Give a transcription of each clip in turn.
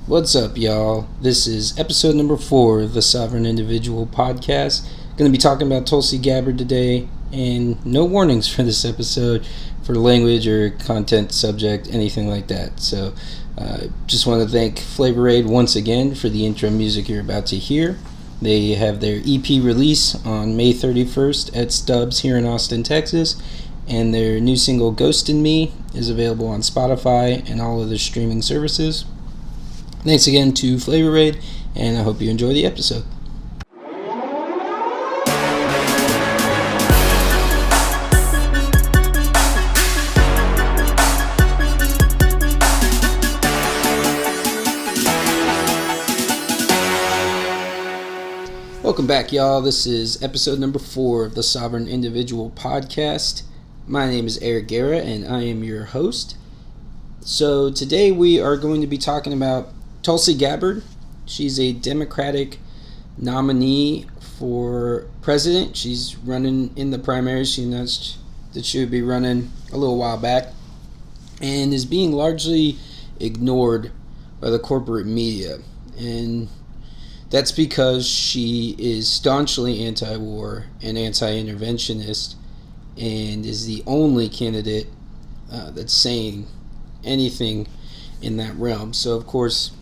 What's up, y'all? This is episode number 4 of the Sovereign Individual podcast. Going to be talking about Tulsi Gabbard today, and no warnings for this episode for language or content subject, anything like that. So, just want to thank Flavor Aid once again for the intro music you're about to hear. They have their EP release on May 31st at Stubbs here in Austin, Texas, and their new single Ghost in Me is available on Spotify and all other streaming services. Thanks again to Flavor Aid, and I hope you enjoy the episode. Welcome back, y'all. This is episode number 4 of the Sovereign Individual podcast. My name is Eric Guerra, and I am your host. So today we are going to be talking about Tulsi Gabbard. She's a Democratic nominee for president. She's running in the primaries. She announced that she would be running a little while back and is being largely ignored by the corporate media. And that's because she is staunchly anti-war and anti-interventionist and is the only candidate that's saying anything in that realm. So, of course,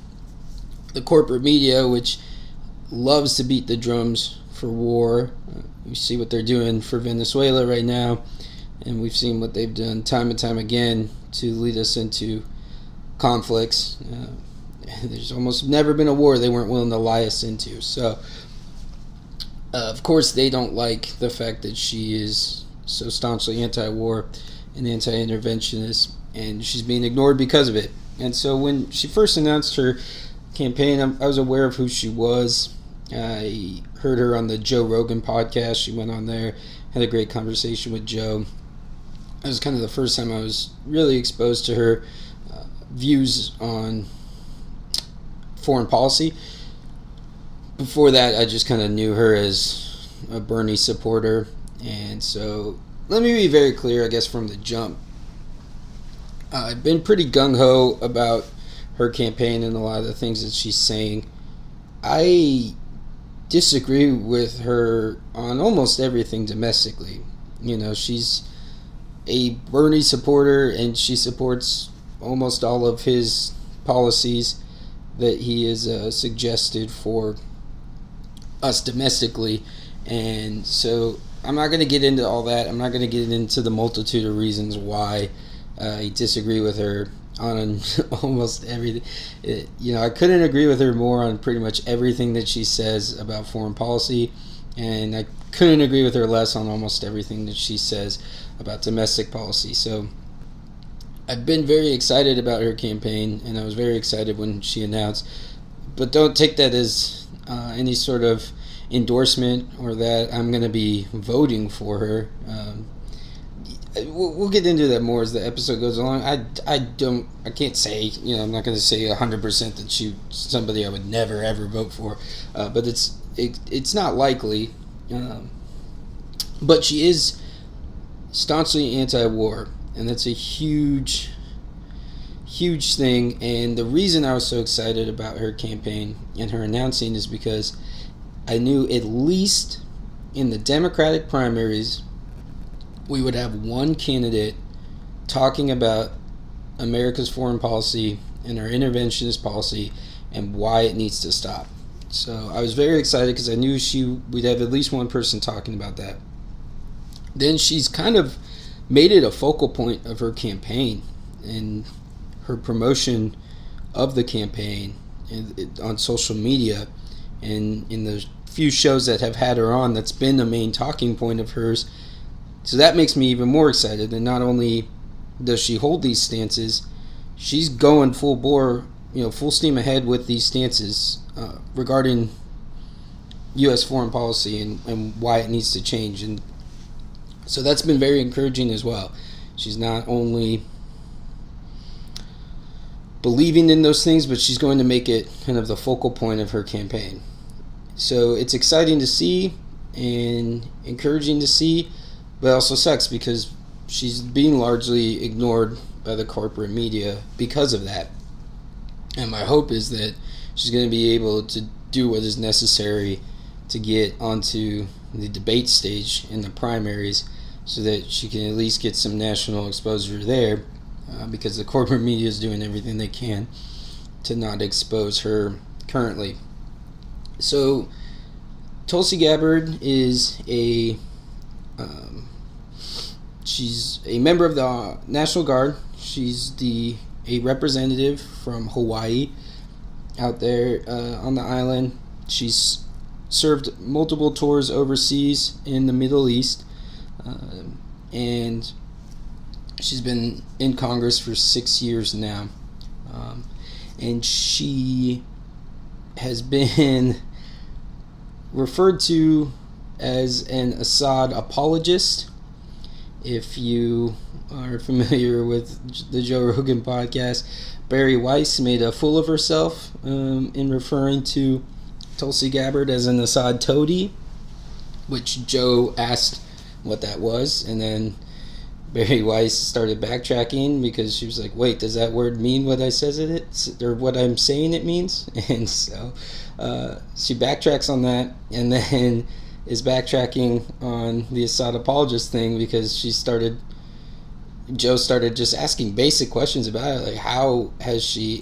the corporate media, which loves to beat the drums for war, you see what they're doing for Venezuela right now, and we've seen what they've done time and time again to lead us into conflicts. There's almost never been a war they weren't willing to lie us into. So, of course, they don't like the fact that she is so staunchly anti-war and anti-interventionist, and she's being ignored because of it. And so when she first announced her campaign, I was aware of who she was. I heard her on the Joe Rogan podcast. She went on there, had a great conversation with Joe. It was kind of the first time I was really exposed to her views on foreign policy. Before that, I just kind of knew her as a Bernie supporter. And so let me be very clear, I guess, from the jump. I've been pretty gung-ho about her campaign and a lot of the things that she's saying. I disagree with her on almost everything domestically. You know, she's a Bernie supporter, and she supports almost all of his policies that he has suggested for us domestically. And so I'm not going to get into all that. I'm not going to get into the multitude of reasons why I disagree with her on almost everything. I couldn't agree with her more on pretty much everything that she says about foreign policy, and I couldn't agree with her less on almost everything that she says about domestic policy. So I've been very excited about her campaign, and I was very excited when she announced, but don't take that as any sort of endorsement or that I'm going to be voting for her. We'll get into that more as the episode goes along. I can't say, I'm not going to say 100% that she's somebody I would never ever vote for, but it's not likely. But she is staunchly anti-war, and that's a huge thing. And the reason I was so excited about her campaign and her announcing is because I knew at least in the Democratic primaries we would have one candidate talking about America's foreign policy and our interventionist policy and why it needs to stop. So I was very excited because I knew we'd have at least one person talking about that. Then she's kind of made it a focal point of her campaign and her promotion of the campaign on social media, and in the few shows that have had her on, that's been the main talking point of hers. So that makes me even more excited. And not only does she hold these stances, she's going full bore, full steam ahead with these stances regarding U.S. foreign policy and why it needs to change. And so that's been very encouraging as well. She's not only believing in those things, but she's going to make it kind of the focal point of her campaign. So it's exciting to see and encouraging to see, but it also sucks because she's being largely ignored by the corporate media because of that. And my hope is that she's going to be able to do what is necessary to get onto the debate stage in the primaries so that she can at least get some national exposure there, because the corporate media is doing everything they can to not expose her currently. So Tulsi Gabbard is she's a member of the National Guard. She's a representative from Hawaii out there on the island. She's served multiple tours overseas in the Middle East, and she's been in Congress for 6 years now. And she has been referred to as an Assad apologist. If you are familiar with the Joe Rogan podcast, Barry Weiss made a fool of herself in referring to Tulsi Gabbard as an Assad toady, which Joe asked what that was, and then Barry Weiss started backtracking because she was like, wait, does that word mean what I says it or what I'm saying it means? And so she backtracks on that, and then is backtracking on the Assad apologist thing because Joe started just asking basic questions about it, like how has she,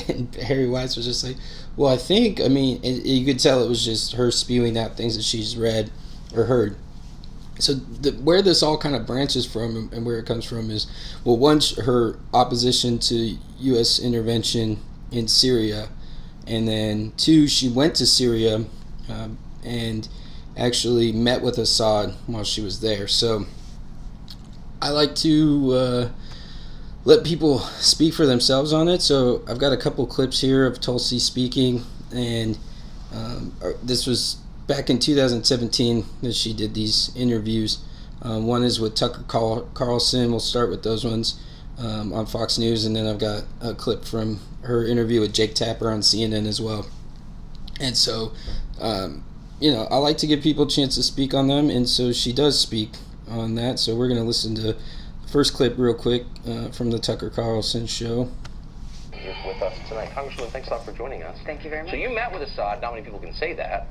and Barry Weiss was just like, well, you could tell it was just her spewing out things that she's read or heard. So where this all kind of branches from and where it comes from is, well, one, her opposition to U.S. intervention in Syria, and then two, she went to Syria and actually met with Assad while she was there. So I like to let people speak for themselves on it. So I've got a couple clips here of Tulsi speaking, and this was back in 2017 that she did these interviews. One is with Tucker Carlson. We'll start with those ones on Fox News, and then I've got a clip from her interview with Jake Tapper on CNN as well. And so, I like to give people a chance to speak on them, and so she does speak on that. So we're going to listen to the first clip real quick from the Tucker Carlson show. With us tonight. Congresswoman, thanks a lot for joining us. Thank you very much. So you met with Assad. Not many people can say that.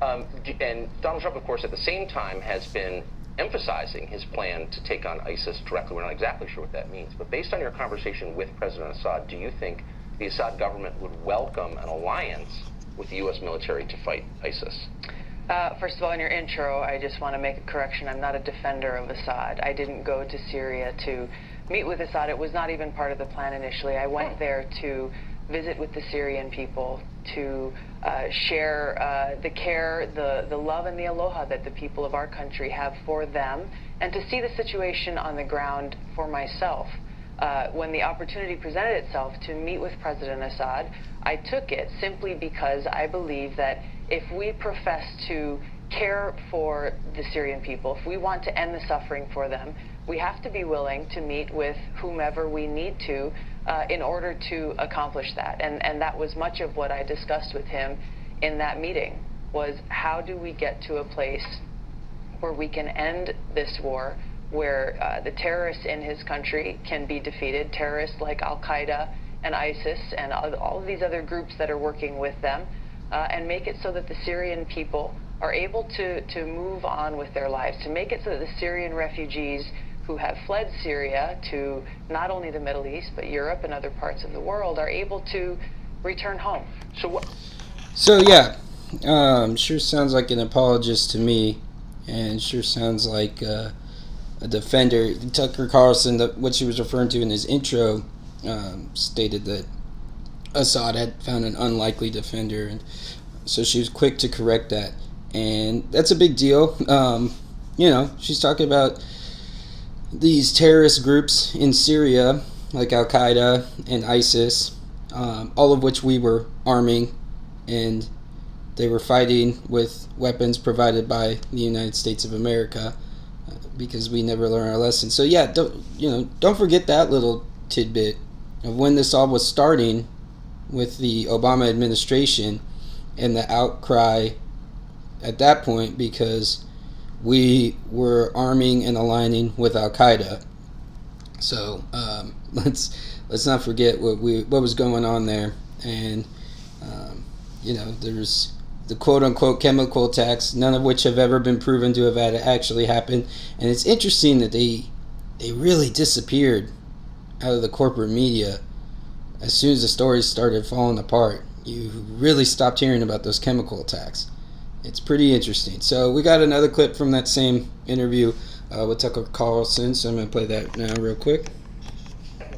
And Donald Trump, of course, at the same time has been emphasizing his plan to take on ISIS directly. We're not exactly sure what that means. But based on your conversation with President Assad, do you think the Assad government would welcome an alliance with the U.S. military to fight ISIS? First of all, in your intro, I just want to make a correction. I'm not a defender of Assad. I didn't go to Syria to meet with Assad. It was not even part of the plan initially. I went there to visit with the Syrian people, to share the care, the love, and the aloha that the people of our country have for them, and to see the situation on the ground for myself. When the opportunity presented itself to meet with President Assad, I took it simply because I believe that if we profess to care for the Syrian people, if we want to end the suffering for them, we have to be willing to meet with whomever we need to in order to accomplish that. And that was much of what I discussed with him in that meeting, was how do we get to a place where we can end this war, where the terrorists in his country can be defeated, terrorists like Al-Qaeda and ISIS and all of these other groups that are working with them, and make it so that the Syrian people are able to move on with their lives, to make it so that the Syrian refugees who have fled Syria to not only the Middle East, but Europe and other parts of the world are able to return home. So yeah, sure sounds like an apologist to me, and sure sounds like a defender. Tucker Carlson, what she was referring to in his intro, stated that Assad had found an unlikely defender, and so she was quick to correct that, and that's a big deal. She's talking about these terrorist groups in Syria, like Al-Qaeda and ISIS, all of which we were arming, and they were fighting with weapons provided by the United States of America, because we never learned our lesson. So yeah, don't forget that little tidbit of when this all was starting with the Obama administration and the outcry at that point, because we were arming and aligning with Al-Qaeda. So let's not forget what was going on there And, there's the quote-unquote chemical attacks, none of which have ever been proven to have actually happened. And it's interesting that they really disappeared out of the corporate media as soon as the stories started falling apart. You really stopped hearing about those chemical attacks. It's pretty interesting. So we got another clip from that same interview with Tucker Carlson, so I'm going to play that now real quick.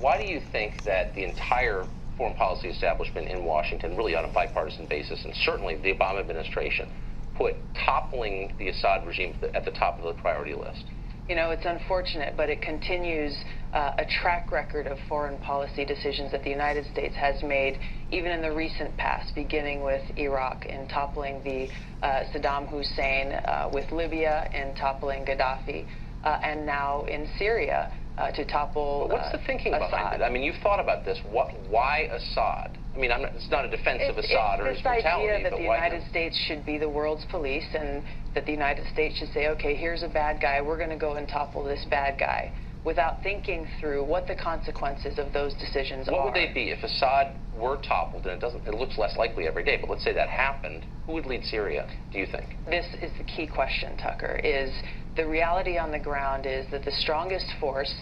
Why do you think that the entire foreign policy establishment in Washington, really on a bipartisan basis, and certainly the Obama administration, put toppling the Assad regime at the top of the priority list? It's unfortunate, but it continues a track record of foreign policy decisions that the United States has made, even in the recent past, beginning with Iraq and toppling the Saddam Hussein, with Libya and toppling Gaddafi, and now in Syria to topple What's the thinking behind Assad. it? I mean, you've thought about this. Why Assad? I mean, it's not a defense of Assad or his brutality, It's this idea that but the why United States should be the world's police, and that the United States should say, okay, here's a bad guy, we're going to go and topple this bad guy, without thinking through what the consequences of those decisions are. What would they be if Assad were toppled? And it looks less likely every day, but let's say that happened. Who would lead Syria, do you think? This is the key question, Tucker, is the reality on the ground is that the strongest force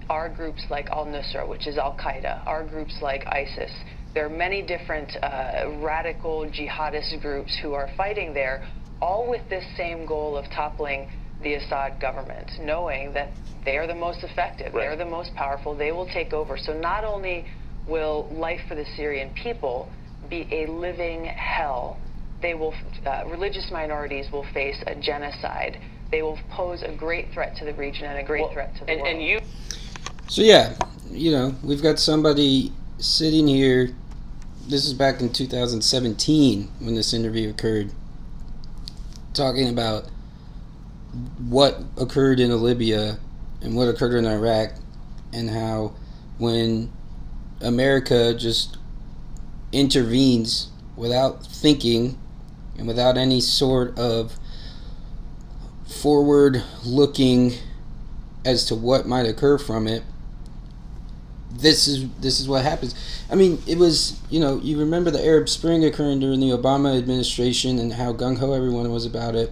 are groups like al-Nusra, which is al-Qaeda, are groups like ISIS. There are many different radical jihadist groups who are fighting there, all with this same goal of toppling the Assad government, knowing that they are the most effective, right. They're the most powerful, they will take over. So not only will life for the Syrian people be a living hell, they will, religious minorities will face a genocide. They will pose a great threat to the region and a great threat to the world. So yeah, we've got somebody sitting here. This is back in 2017 when this interview occurred, talking about what occurred in Libya and what occurred in Iraq, and how when America just intervenes without thinking and without any sort of forward looking as to what might occur from it, this is what happens. I mean, it was, you remember the Arab Spring occurring during the Obama administration and how gung-ho everyone was about it.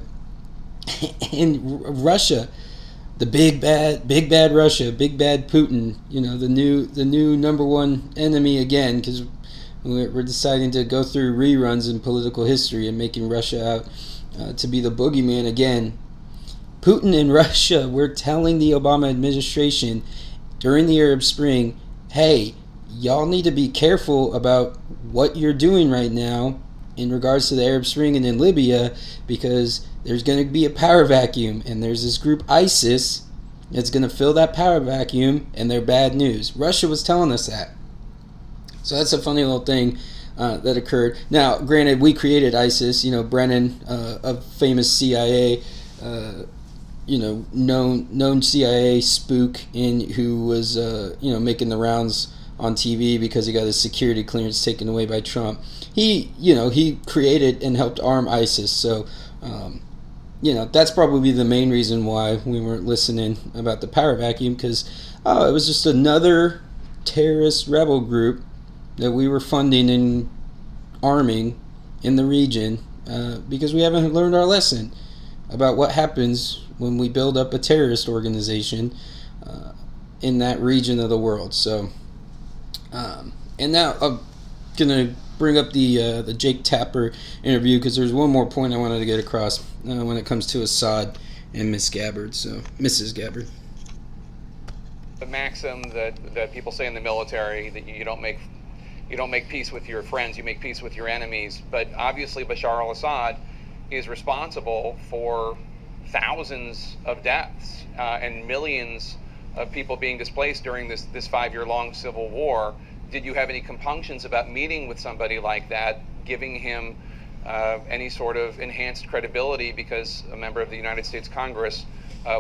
And Russia, the big bad Russia, big bad Putin, the new number one enemy again, because we're deciding to go through reruns in political history and making Russia out to be the boogeyman again. Putin and Russia were telling the Obama administration during the Arab Spring, hey, y'all need to be careful about what you're doing right now in regards to the Arab Spring and in Libya, because there's going to be a power vacuum, and there's this group ISIS that's going to fill that power vacuum, and they're bad news. Russia was telling us that. So that's a funny little thing that occurred. Now, granted, we created ISIS. Brennan, a famous CIA known CIA spook who was making the rounds on TV because he got his security clearance taken away by Trump. He created and helped arm ISIS. So that's probably the main reason why we weren't listening about the power vacuum, because it was just another terrorist rebel group that we were funding and arming in the region, because we haven't learned our lesson about what happens when we build up a terrorist organization in that region of the world. So, and now I'm gonna bring up the Jake Tapper interview, because there's one more point I wanted to get across when it comes to Assad and Miss Gabbard. So, Mrs. Gabbard. The maxim that people say in the military, that you don't make peace with your friends, you make peace with your enemies. But obviously Bashar al-Assad is responsible for thousands of deaths and millions of people being displaced during this 5-year-long civil war. Did you have any compunctions about meeting with somebody like that, giving him any sort of enhanced credibility because a member of the United States Congress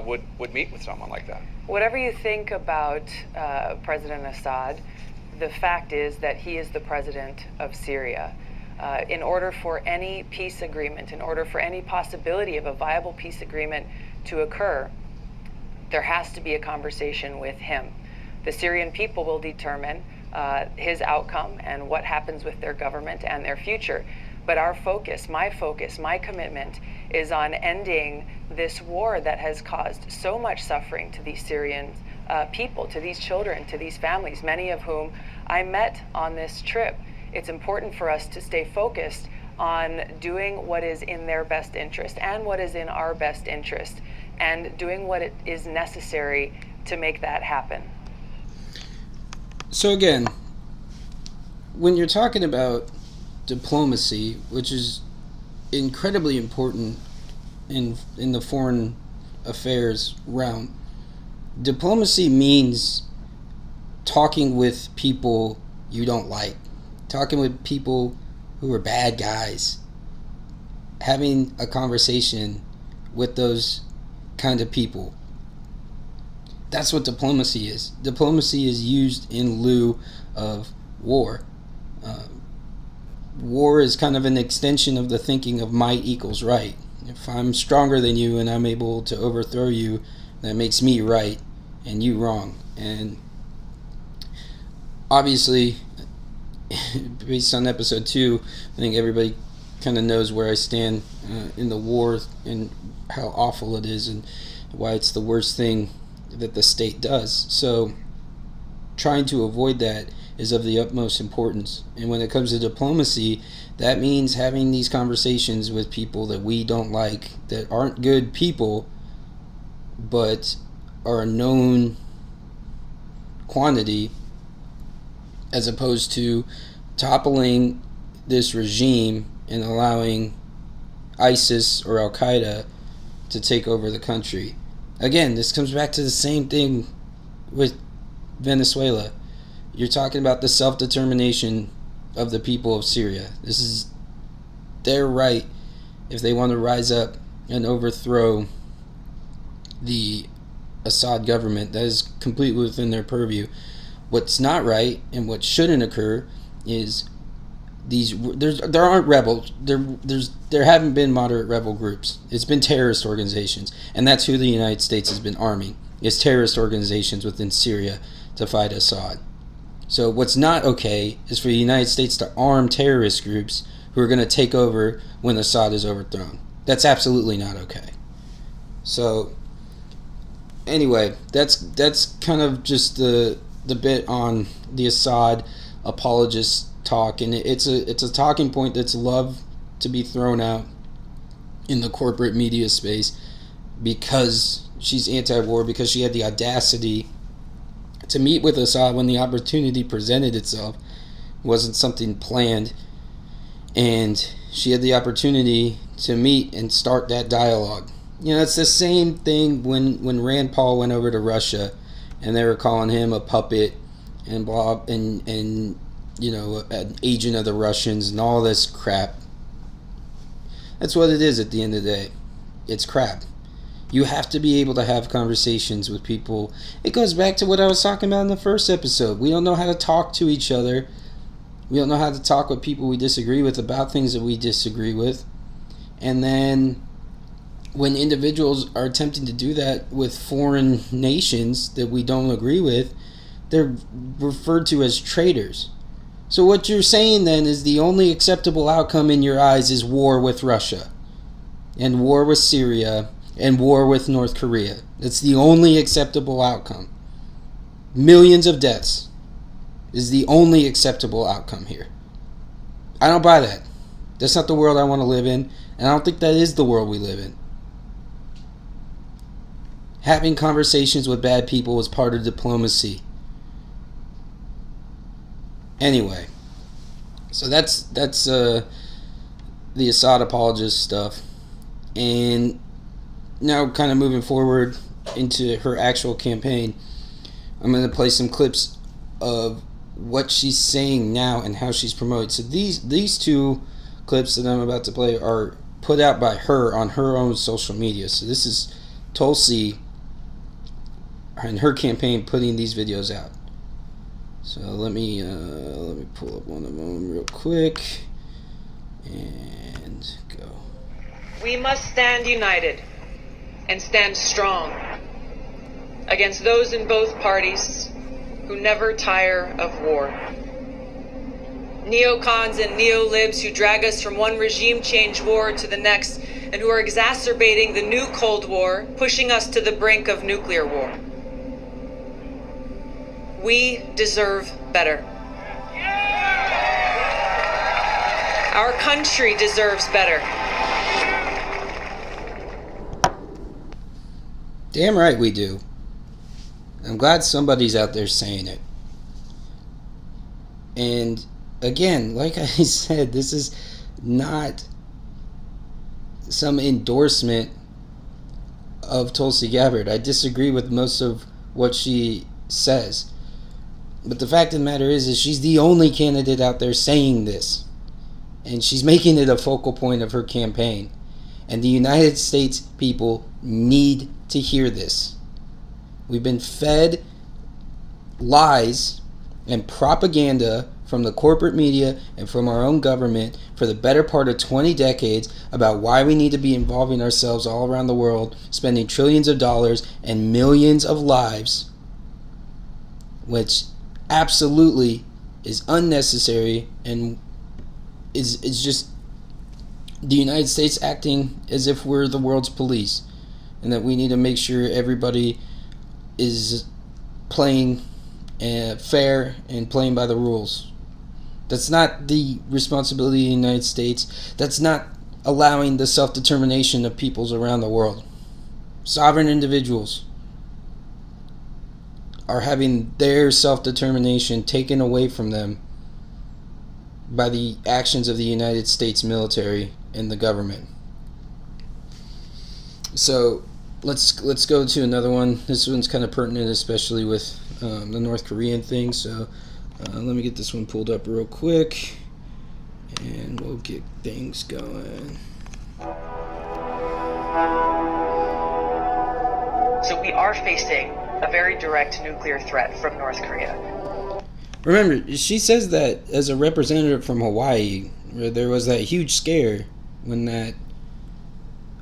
would meet with someone like that? Whatever you think about President Assad, the fact is that he is the president of Syria. In order for any peace agreement, in order for any possibility of a viable peace agreement to occur, there has to be a conversation with him. The Syrian people will determine his outcome and what happens with their government and their future. But our focus, my commitment is on ending this war that has caused so much suffering to these Syrian people, to these children, to these families, many of whom I met on this trip. It's important for us to stay focused on doing what is in their best interest and what is in our best interest, and doing what it is necessary to make that happen. So again, when you're talking about diplomacy, which is incredibly important in the foreign affairs realm, diplomacy means talking with people you don't like, talking with people who are bad guys, having a conversation with those kind of people. That's what diplomacy is. Diplomacy is used in lieu of war. War is kind of an extension of the thinking of might equals right. If I'm stronger than you and I'm able to overthrow you, that makes me right and you wrong. And obviously, based on episode 2, I think everybody kind of knows where I stand in the war and how awful it is and why it's the worst thing that the state does. So trying to avoid that is of the utmost importance. And when it comes to diplomacy, that means having these conversations with people that we don't like, that aren't good people, but are a known quantity, as opposed to toppling this regime and allowing ISIS or Al-Qaeda to take over the country. Again, this comes back to the same thing with Venezuela. You're talking about the self-determination of the people of Syria. This is their right if they want to rise up and overthrow the Assad government. That is completely within their purview. What's not right and what shouldn't occur is there aren't rebels. There haven't been moderate rebel groups. It's been terrorist organizations, and that's who the United States has been arming. It's terrorist organizations within Syria to fight Assad. So what's not okay is for the United States to arm terrorist groups who are going to take over when Assad is overthrown. That's absolutely not okay. So anyway, that's kind of just the bit on the Assad apologist talk, and it's a talking point that's loved to be thrown out in the corporate media space because she's anti-war, because she had the audacity to meet with Assad when the opportunity presented itself. It wasn't something planned, and she had the opportunity to meet and start that dialogue. You know, it's the same thing when Rand Paul went over to Russia and they were calling him a puppet and blah, and you know, an agent of the Russians and all this crap. That's what it is at the end of the day. It's crap. You have to be able to have conversations with people. It goes back to what I was talking about in the first episode. We don't know how to talk to each other. We don't know how to talk with people we disagree with about things that we disagree with. And then when individuals are attempting to do that with foreign nations that we don't agree with, they're referred to as traitors. So what you're saying then is the only acceptable outcome in your eyes is war with Russia and war with Syria and war with North Korea. That's the only acceptable outcome. Millions of deaths is the only acceptable outcome here. I don't buy that. That's not the world I want to live in, and I don't think that is the world we live in. Having conversations with bad people is part of diplomacy. Anyway, so that's the Assad apologist stuff. And now kind of moving forward into her actual campaign, I'm going to play some clips of what she's saying now and how she's promoted. So these two clips that I'm about to play are put out by her on her own social media. So this is Tulsi and her campaign putting these videos out. So let me pull up one of them real quick and go. We must stand united and stand strong against those in both parties who never tire of war. Neocons and neolibs who drag us from one regime change war to the next and who are exacerbating the new Cold War, pushing us to the brink of nuclear war. We deserve better. Our country deserves better. Damn right we do. I'm glad somebody's out there saying it. And again, like I said, this is not some endorsement of Tulsi Gabbard. I disagree with most of what she says. But the fact of the matter is she's the only candidate out there saying this. And she's making it a focal point of her campaign. And the United States people need to hear this. We've been fed lies and propaganda from the corporate media and from our own government for the better part of 20 decades about why we need to be involving ourselves all around the world, spending trillions of dollars and millions of lives, which absolutely is unnecessary and is just the United States acting as if we're the world's police, and that we need to make sure everybody is playing fair and playing by the rules. That's not the responsibility of the United States. That's not allowing the self-determination of peoples around the world. Sovereign individuals are having their self-determination taken away from them by the actions of the United States military and the government. So let's go to another one. This one's kind of pertinent, especially with the North Korean thing. So let me get this one pulled up real quick, and we'll get things going. So we are facing a very direct nuclear threat from North Korea. Remember, she says that as a representative from Hawaii, where there was that huge scare when that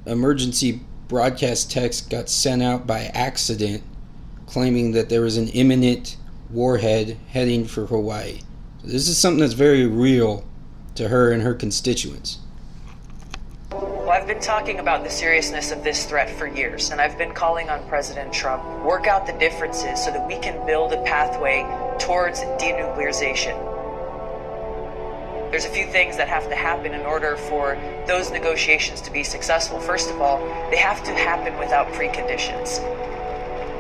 emergency broadcast text got sent out by accident claiming that there was an imminent warhead heading for Hawaii. So this is something that's very real to her and her constituents. Well, I've been talking about the seriousness of this threat for years, and I've been calling on President Trump to work out the differences so that we can build a pathway towards denuclearization. There's a few things that have to happen in order for those negotiations to be successful. First of all, they have to happen without preconditions.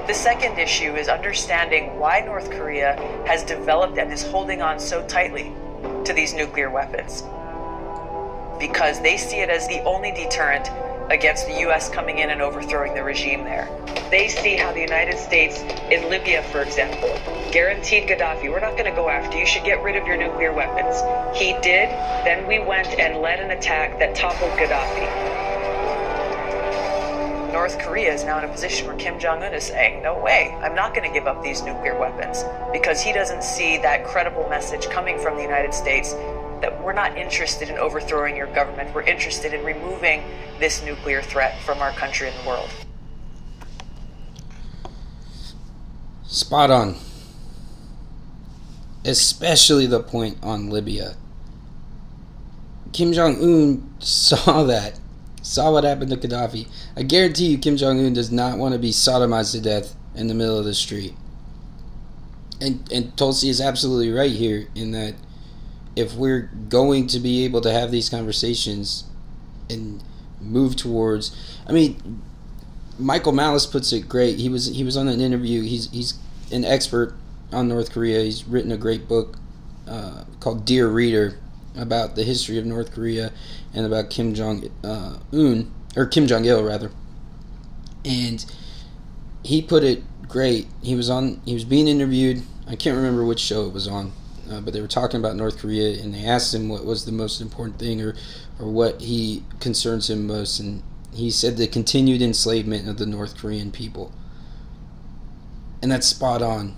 The second issue is understanding why North Korea has developed and is holding on so tightly to these nuclear weapons. Because they see it as the only deterrent against the U.S. coming in and overthrowing the regime there. They see how the United States in Libya, for example, guaranteed Gaddafi, we're not going to go after you, you should get rid of your nuclear weapons. He did, then we went and led an attack that toppled Gaddafi. North Korea is now in a position where Kim Jong-un is saying, no way, I'm not going to give up these nuclear weapons, because he doesn't see that credible message coming from the United States that we're not interested in overthrowing your government, we're interested in removing this nuclear threat from our country and the world. Spot on. Especially the point on Libya. Kim Jong-un saw that. Saw what happened to Gaddafi. I guarantee you Kim Jong-un does not want to be sodomized to death in the middle of the street. And Tulsi is absolutely right here in that if we're going to be able to have these conversations and move towards, I mean, Michael Malice puts it great. He was on an interview. He's an expert on North Korea. He's written a great book called Dear Reader about the history of North Korea and about Kim Jong-un, or Kim Jong-il rather. And he put it great. He was being interviewed. I can't remember which show it was on. But they were talking about North Korea, and they asked him what was the most important thing or what he concerns him most, and he said the continued enslavement of the North Korean people. And that's spot on.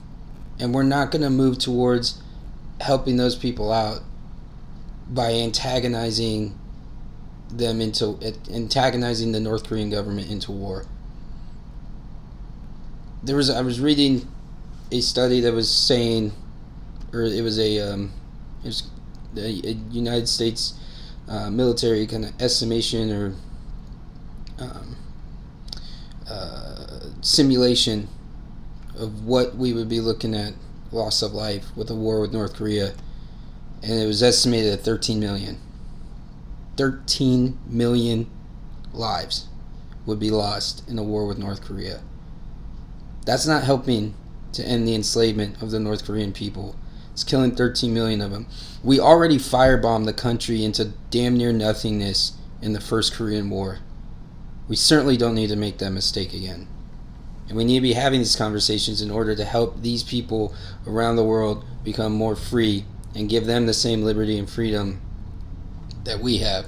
And we're not going to move towards helping those people out by antagonizing the North Korean government into war. I was reading a study that was saying, or it was a United States military kind of estimation or simulation of what we would be looking at loss of life with a war with North Korea, and it was estimated at 13 million. 13 million lives would be lost in a war with North Korea. That's not helping to end the enslavement of the North Korean people. It's killing 13 million of them. We already firebombed the country into damn near nothingness in the first Korean War. We certainly don't need to make that mistake again. And we need to be having these conversations in order to help these people around the world become more free and give them the same liberty and freedom that we have.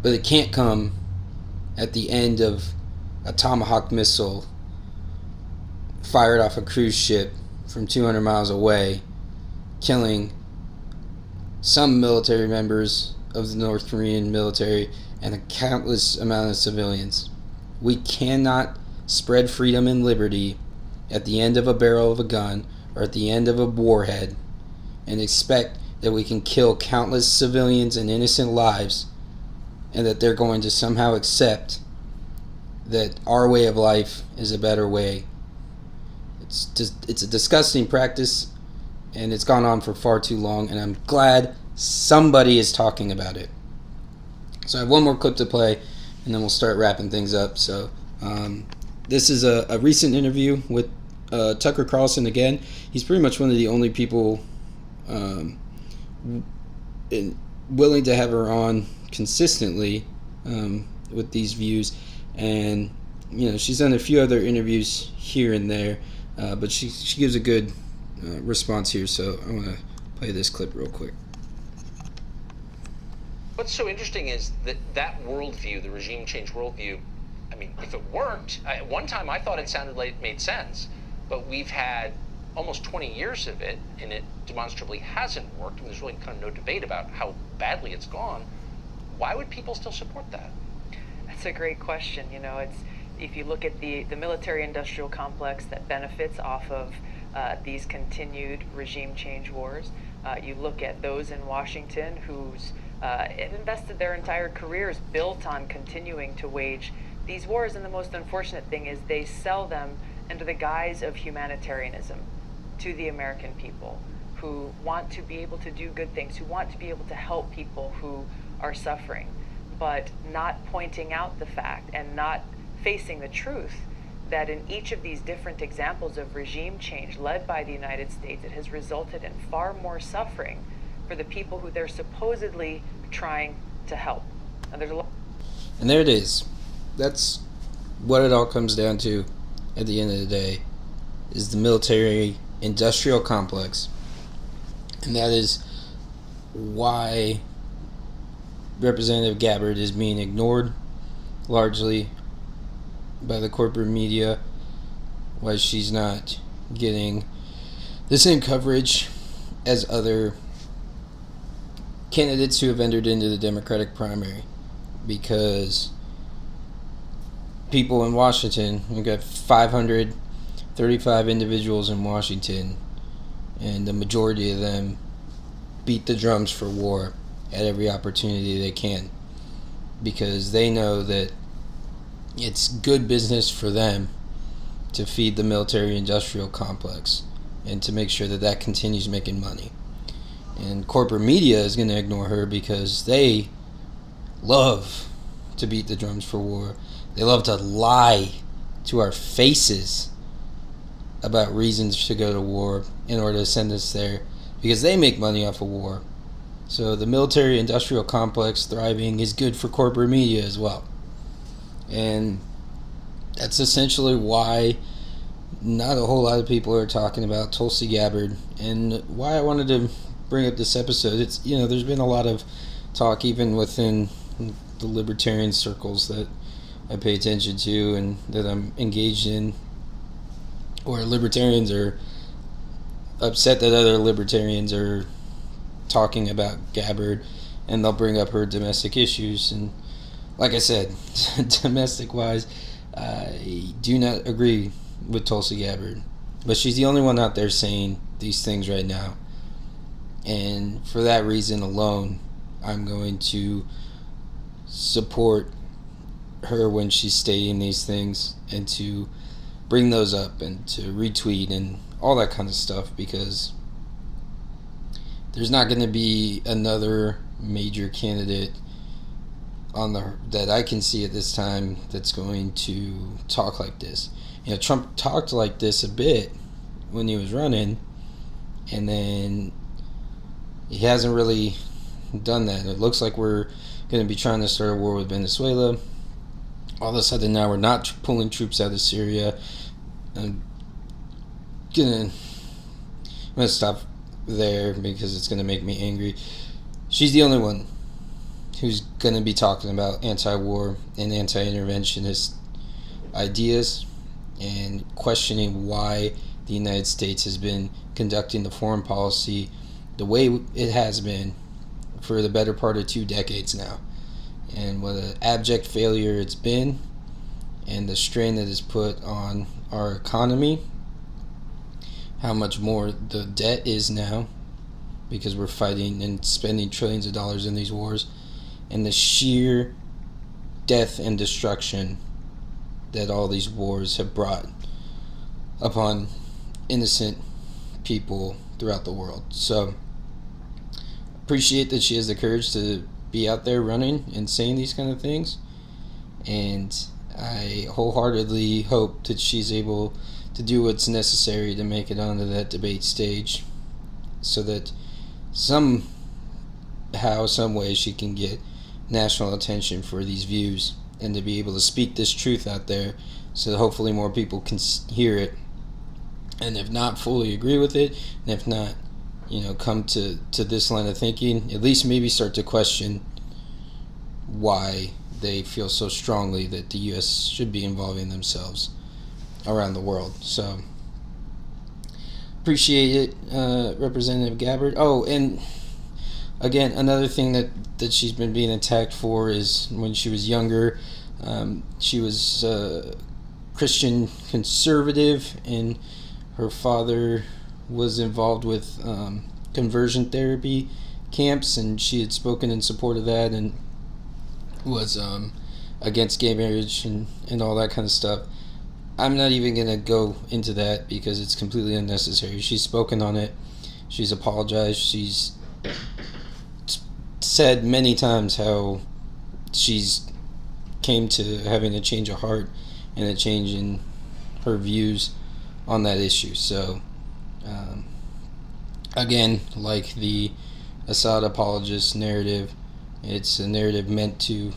But it can't come at the end of a Tomahawk missile fired off a cruise ship from 200 miles away, killing some military members of the North Korean military and a countless amount of civilians. We cannot spread freedom and liberty at the end of a barrel of a gun or at the end of a warhead and expect that we can kill countless civilians and innocent lives and that they're going to somehow accept that our way of life is a better way. It's a disgusting practice, and it's gone on for far too long, and I'm glad somebody is talking about it. So I have one more clip to play, and then we'll start wrapping things up. So this is a recent interview with Tucker Carlson again. He's pretty much one of the only people willing to have her on consistently with these views, and she's done a few other interviews here and there, but she gives a good response here. So I want to play this clip real quick. What's so interesting is that worldview, the regime change worldview, I mean, if it worked, at one time I thought it sounded like it made sense, but we've had almost 20 years of it, and it demonstrably hasn't worked, and there's really kind of no debate about how badly it's gone. Why would people still support that? That's a great question. It's, if you look at the military-industrial complex that benefits off of these continued regime change wars, you look at those in Washington who's invested their entire careers built on continuing to wage these wars, and the most unfortunate thing is they sell them under the guise of humanitarianism to the American people who want to be able to do good things, who want to be able to help people who are suffering, but not pointing out the fact and not facing the truth that in each of these different examples of regime change led by the United States, it has resulted in far more suffering for the people who they're supposedly trying to help. And there's a lot. And there it is. That's what it all comes down to at the end of the day, is the military industrial complex. And that is why Representative Gabbard is being ignored largely by the corporate media, why she's not getting the same coverage as other candidates who have entered into the Democratic primary, because people in Washington, we've got 535 individuals in Washington, and the majority of them beat the drums for war at every opportunity they can, because they know that it's good business for them to feed the military industrial complex and to make sure that that continues making money. And corporate media is going to ignore her because they love to beat the drums for war. They love to lie to our faces about reasons to go to war in order to send us there, because they make money off of war. So the military industrial complex thriving is good for corporate media as well. And that's essentially why not a whole lot of people are talking about Tulsi Gabbard, and why I wanted to bring up this episode. It's, there's been a lot of talk even within the libertarian circles that I pay attention to and that I'm engaged in, where libertarians are upset that other libertarians are talking about Gabbard, and they'll bring up her domestic issues. And like I said, domestic wise, I do not agree with Tulsi Gabbard. But she's the only one out there saying these things right now. And for that reason alone, I'm going to support her when she's stating these things, and to bring those up and to retweet and all that kind of stuff, because there's not going to be another major candidate that I can see at this time that's going to talk like this. Trump talked like this a bit when he was running, and then he hasn't really done that. It looks like we're going to be trying to start a war with Venezuela. All of a sudden now we're not pulling troops out of Syria. I'm gonna stop there because it's gonna make me angry. She's the only one who's gonna be talking about anti-war and anti-interventionist ideas, and questioning why the United States has been conducting the foreign policy the way it has been for the better part of 2 decades now, and what an abject failure it's been, and the strain that is put on our economy, how much more the debt is now because we're fighting and spending trillions of dollars in these wars, and the sheer death and destruction that all these wars have brought upon innocent people throughout the world. So appreciate that she has the courage to be out there running and saying these kind of things, and I wholeheartedly hope that she's able to do what's necessary to make it onto that debate stage, so that somehow, some way, she can get national attention for these views, and to be able to speak this truth out there, so that hopefully more people can hear it, and if not fully agree with it, and if not, come to this line of thinking, at least maybe start to question why they feel so strongly that the U.S. should be involving themselves around the world. So appreciate it, Representative Gabbard. Oh, and again, another thing that she's been being attacked for is when she was younger, she was Christian conservative, and her father was involved with conversion therapy camps, and she had spoken in support of that, and was against gay marriage and all that kind of stuff. I'm not even going to go into that because it's completely unnecessary. She's spoken on it. She's apologized. She's said many times how she's came to having a change of heart and a change in her views on that issue. So, again, like the Assad apologist narrative, it's a narrative meant to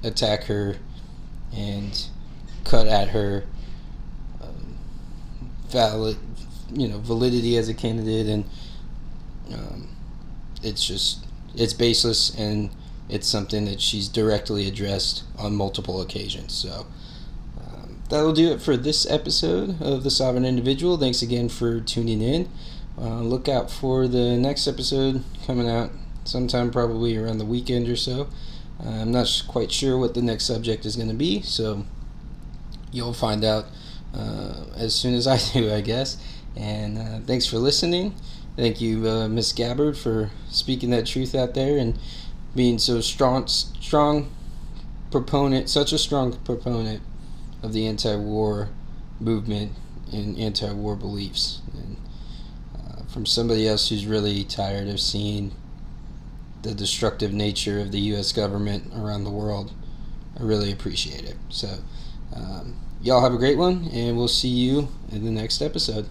attack her and cut at her validity as a candidate, and it's baseless, and it's something that she's directly addressed on multiple occasions. So that'll do it for this episode of The Sovereign Individual. Thanks again for tuning in. Look out for the next episode coming out sometime probably around the weekend or so. I'm not quite sure what the next subject is going to be, so you'll find out as soon as I do, I guess. And thanks for listening. Thank you, Miss Gabbard, for speaking that truth out there and being so strong proponent, such a strong proponent of the anti-war movement and anti-war beliefs. And from somebody else who's really tired of seeing the destructive nature of the U.S. government around the world, I really appreciate it. So, y'all have a great one, and we'll see you in the next episode.